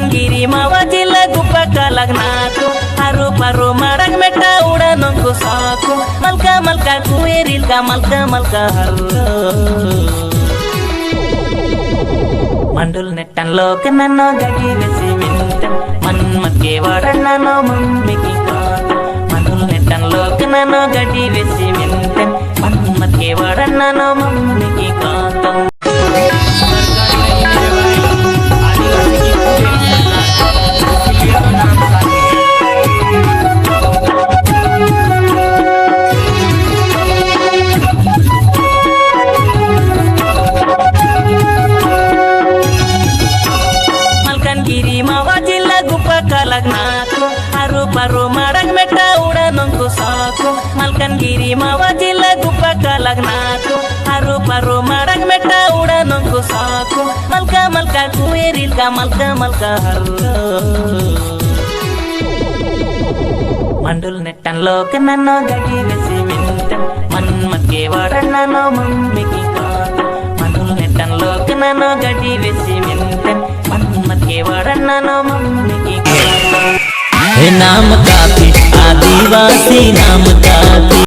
మల్కన్గిరి మావజిల్ల గుప్పక లగ్నాకు హరు పరు మడగ్ మెట్ట ఉడనొంకు సాకు మల్క మల్క కువేరిల్క మల్క మల్క హరు మండుల్ నెట్టంలోకి నన్ను గడి వేసి వింటం మన్మత్కే వాడన్నాను మమ్మికి కాదు మండుల్ నెట్టంలోకి నన్ను గడి వేసి వింటం మన్మత్కే వాడన్నాను మమ్మికి కాదు మల్కన్గిరి మావజిల్ల గుప్పక లగ్నాకు హరు పరు మడగ్ మెట్ట ఉడనొంకు సాకు మల్కన్గిరి మావజిల్ల గుప్పక లగ్నాకు హరు పరు మడగ్ మెట్ట ఉడనొంకు సాకు మల్క మల్క కువేరిల్క మల్క మల్క హరు మండుల్ నెట్టంలోకి నన్ను గడి వేసి వింటం మన్మత్కే వాడన్నాను మమ్మికి కాదు మండుల్ నెట్టంలోకి నన్ను గడి వేసి వింటం మన్మత్కే వాడన్నాను మమ్మికి కాదు नाम काफी आदिवासी नाम का